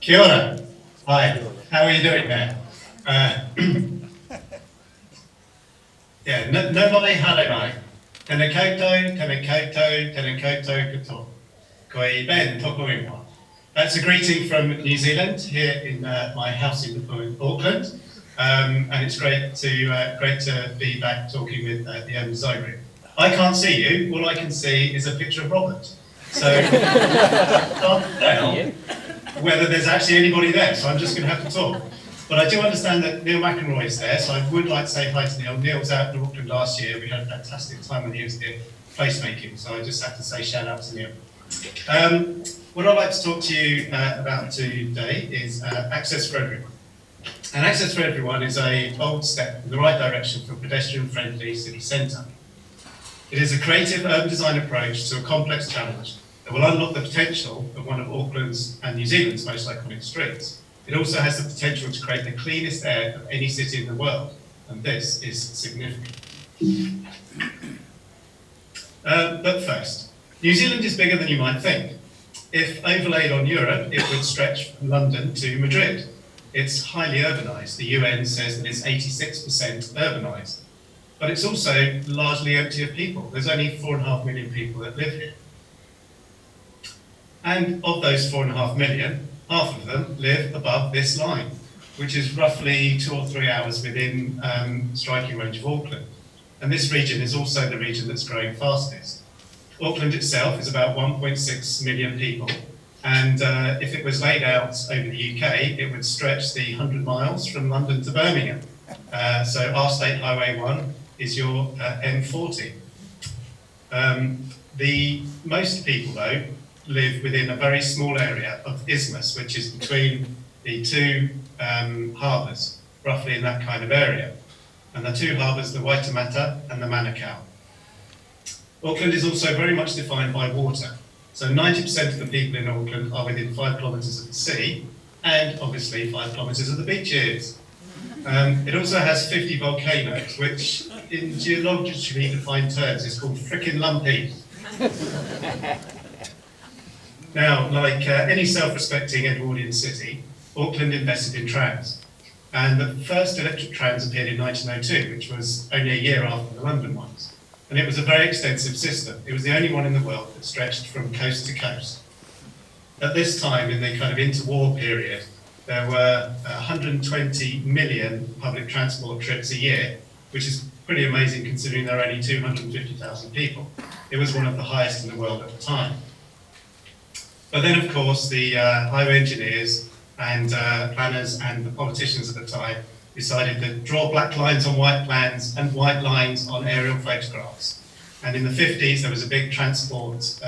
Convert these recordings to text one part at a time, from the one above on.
Kia ora. Hi, how are you doing there? Yeah, no mai hale mai. Tēnā koutou, tēnā koutou, tēnā koutou katoa. Koe ben toko ingoa. That's a greeting from New Zealand here in my house in Auckland, and it's great to be back talking with the design group. I can't see you. All I can see is a picture of Robert. So I can't tell whether there's actually anybody there. So I'm just going to have to talk. But I do understand that Neil McEnroy is there, so I would like to say hi to Neil. Neil was out in Auckland last year. We had a fantastic time when he was here placemaking, so I just have to say shout out to Neil. What I'd like to talk to you about today is access for everyone. And access for everyone is a bold step in the right direction for a pedestrian-friendly city centre. It is a creative urban design approach to a complex challenge that will unlock the potential of one of Auckland's and New Zealand's most iconic streets. It also has the potential to create the cleanest air of any city in the world, and this is significant. But first, New Zealand is bigger than you might think. If overlaid on Europe, it would stretch from London to Madrid. It's highly urbanised. The UN says that it's 86% urbanised. But it's also largely empty of people. There's only 4.5 million people that live here. And of those 4.5 million, half of them live above this line, which is roughly 2 or 3 hours within striking range of Auckland. And this region is also the region that's growing fastest. Auckland itself is about 1.6 million people, and if it was laid out over the UK, it would stretch the 100 miles from London to Birmingham. So our State Highway 1 is your M40. Most people, though, live within a very small area of isthmus, which is between the two harbours, roughly in that kind of area. And the two harbours, the Waitemata and the Manukau. Auckland is also very much defined by water. So 90% of the people in Auckland are within 5 kilometres of the sea, and obviously 5 kilometres of the beaches. It also has 50 volcanoes, which in geologically defined terms is called frickin' lumpy. Now, like any self-respecting Edwardian city, Auckland invested in trams. And the first electric trams appeared in 1902, which was only a year after the London ones. And it was a very extensive system. It was the only one in the world that stretched from coast to coast. At this time, in the kind of interwar period, there were 120 million public transport trips a year, which is pretty amazing considering there are only 250,000 people. It was one of the highest in the world at the time. But then, of course, the highway engineers and planners and the politicians at the time decided to draw black lines on white plans and white lines on aerial photographs. And in the 50s, there was a big transport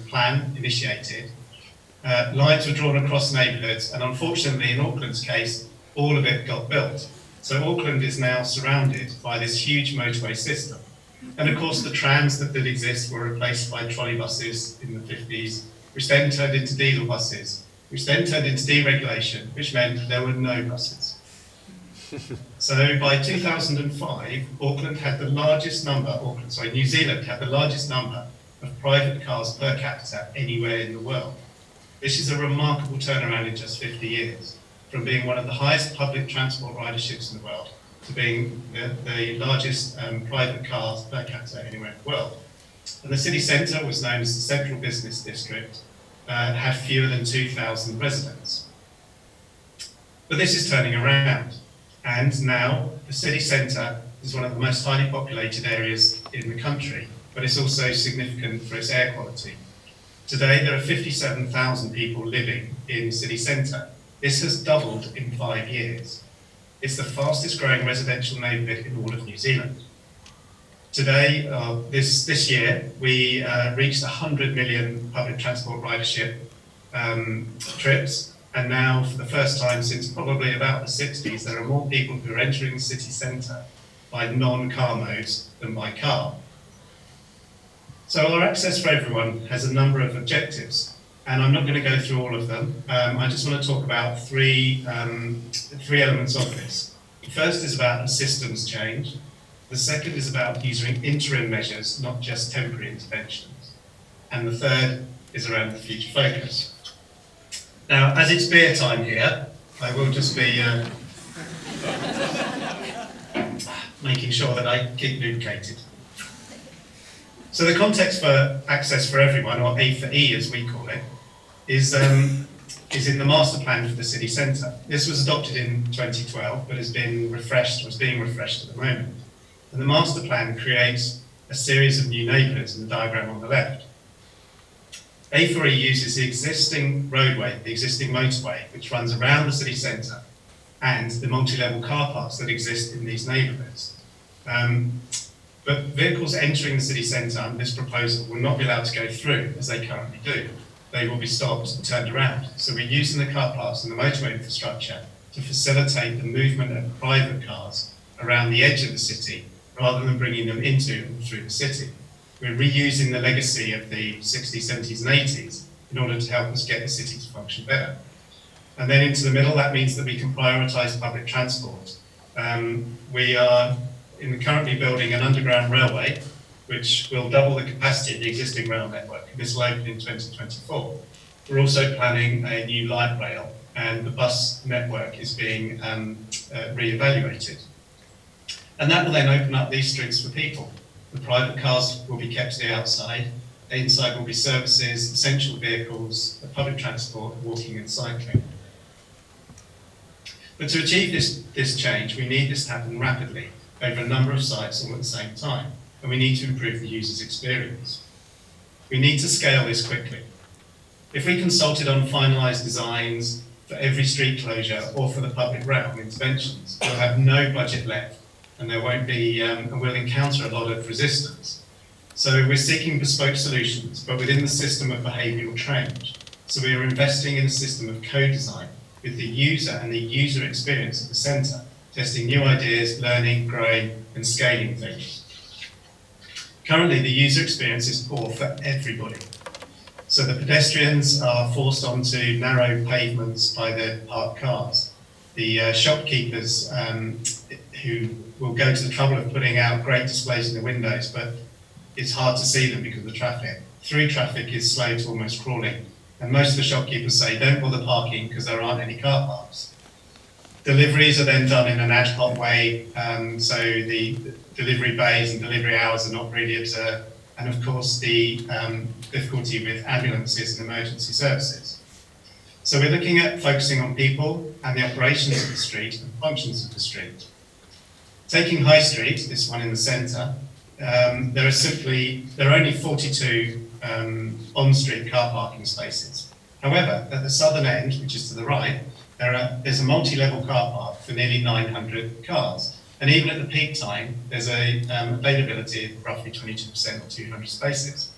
plan initiated. Lines were drawn across neighbourhoods, and unfortunately, in Auckland's case, all of it got built. So Auckland is now surrounded by this huge motorway system. And of course, the trams that did exist were replaced by trolley buses in the 50s, which then turned into diesel buses, which then turned into deregulation, which meant there were no buses. So by 2005, Auckland had the largest number, New Zealand had the largest number of private cars per capita anywhere in the world. This is a remarkable turnaround in just 50 years, from being one of the highest public transport riderships in the world to being the largest private cars per capita anywhere in the world. And the city centre was known as the Central Business District, had fewer than 2,000 residents. But this is turning around. And now the city centre is one of the most highly populated areas in the country, but it's also significant for its air quality. Today there are 57,000 people living in the city centre. This has doubled in 5 years. It's the fastest growing residential neighbourhood in all of New Zealand. Today, this year, we reached 100 million public transport ridership trips. And now, for the first time since probably about the 60s, there are more people who are entering the city centre by non-car modes than by car. So our Access for Everyone has a number of objectives, and I'm not going to go through all of them. I just want to talk about three elements of this. The first is about a systems change. The second is about using interim measures, not just temporary interventions. And the third is around the future focus. Now, as it's beer time here, I will just be making sure that I keep lubricated. So the context for access for everyone, or A for E as we call it, is in the master plan for the city centre. This was adopted in 2012, but has been refreshed, or is being refreshed at the moment. And the master plan creates a series of new neighbourhoods in the diagram on the left. A4E uses the existing roadway, the existing motorway, which runs around the city centre, and the multi-level car parks that exist in these neighbourhoods. But vehicles entering the city centre under this proposal will not be allowed to go through, as they currently do. They will be stopped and turned around. So we're using the car parks and the motorway infrastructure to facilitate the movement of private cars around the edge of the city, rather than bringing them into and through the city. We're reusing the legacy of the 60s, 70s and 80s in order to help us get the city to function better. And then into the middle, that means that we can prioritise public transport. We are currently building an underground railway, which will double the capacity of the existing rail network, and this will open in 2024. We're also planning a new light rail, and the bus network is being re-evaluated. And that will then open up these streets for people. The private cars will be kept to the outside. Inside will be services, essential vehicles, public transport, walking and cycling. But to achieve this change, we need this to happen rapidly over a number of sites all at the same time. And we need to improve the user's experience. We need to scale this quickly. If we consulted on finalised designs for every street closure or for the public realm interventions, we'll have no budget left, and there won't be, and we'll encounter a lot of resistance. So we're seeking bespoke solutions, but within the system of behavioural change. So we are investing in a system of co-design with the user and the user experience at the centre, testing new ideas, learning, growing, and scaling things. Currently, the user experience is poor for everybody. So the pedestrians are forced onto narrow pavements by their parked cars. The shopkeepers who will go to the trouble of putting out great displays in the windows, but it's hard to see them because of the traffic. Through traffic is slow to almost crawling. And most of the shopkeepers say, don't bother parking because there aren't any car parks. Deliveries are then done in an ad hoc way, so the delivery bays and delivery hours are not really observed. And of course, the difficulty with ambulances and emergency services. So we're looking at focusing on people and the operations of the street and functions of the street. Taking High Street, this one in the centre, there are only 42 on-street car parking spaces. However, at the southern end, which is to the right, there's a multi-level car park for nearly 900 cars. And even at the peak time, there's a availability of roughly 22% or 200 spaces.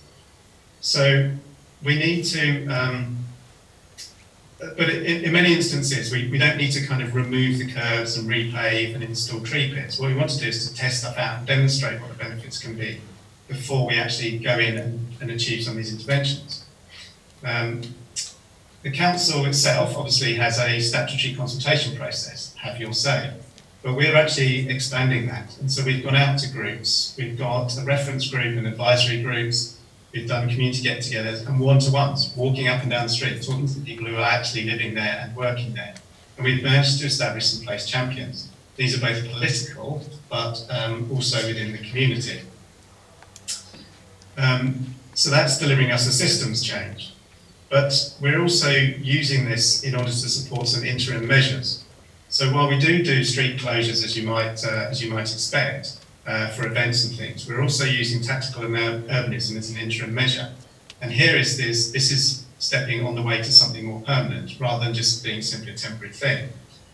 So we need to, but in many instances, we don't need to kind of remove the curves and repave and install tree pits. What we want to do is to test stuff out and demonstrate what the benefits can be before we actually go in and achieve some of these interventions. The council itself obviously has a statutory consultation process, have your say, but we're actually expanding that. And so we've gone out to groups, we've got a reference group and advisory groups, we've done community get-togethers and one-to-ones, walking up and down the street, talking to the people who are actually living there and working there. And we've managed to establish some place champions. These are both political, but also within the community. So that's delivering us a systems change. But we're also using this in order to support some interim measures. So while we do street closures, as you might expect, for events and things, we're also using tactical urbanism as an interim measure. And here this is stepping on the way to something more permanent, rather than just being simply a temporary thing.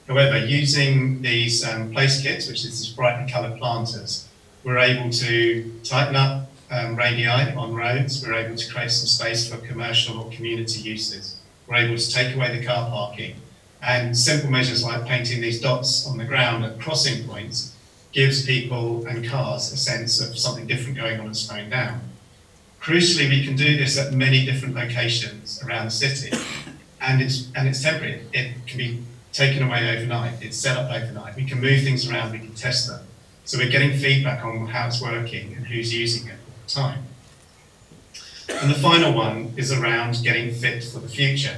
However, using these place kits, which is these brightly coloured planters, we're able to tighten up radii on roads, we're able to create some space for commercial or community uses. We're able to take away the car parking, and simple measures like painting these dots on the ground at crossing points gives people and cars a sense of something different going on and slowing down. Crucially, we can do this at many different locations around the city, and it's temporary. It can be taken away overnight, it's set up overnight. We can move things around, we can test them. So we're getting feedback on how it's working and who's using it. Time. And the final one is around getting fit for the future.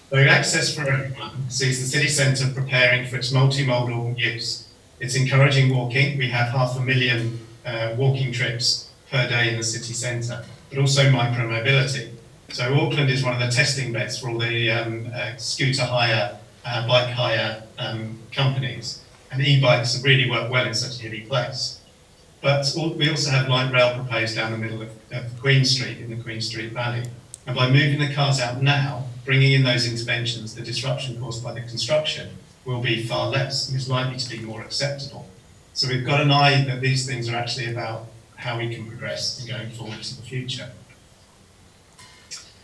So access for everyone sees the city centre preparing for its multimodal use. It's encouraging walking. We have 500,000 walking trips per day in the city centre, but also micro-mobility. So Auckland is one of the testing beds for all the scooter hire, bike hire companies, and e-bikes really work well in such a hilly place. But we also have light rail proposed down the middle of Queen Street, in the Queen Street Valley. And by moving the cars out now, bringing in those interventions, the disruption caused by the construction will be far less and is likely to be more acceptable. So we've got an eye that these things are actually about how we can progress and going forward to the future.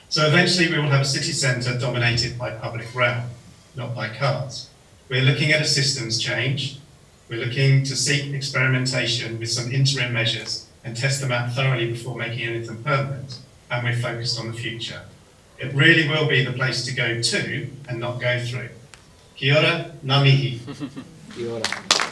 So eventually we will have a city centre dominated by public rail, not by cars. We're looking at a systems change. We're looking to seek experimentation with some interim measures and test them out thoroughly before making anything permanent. And we're focused on the future. It really will be the place to go to and not go through. Kia ora, ngā mihi. Kia ora.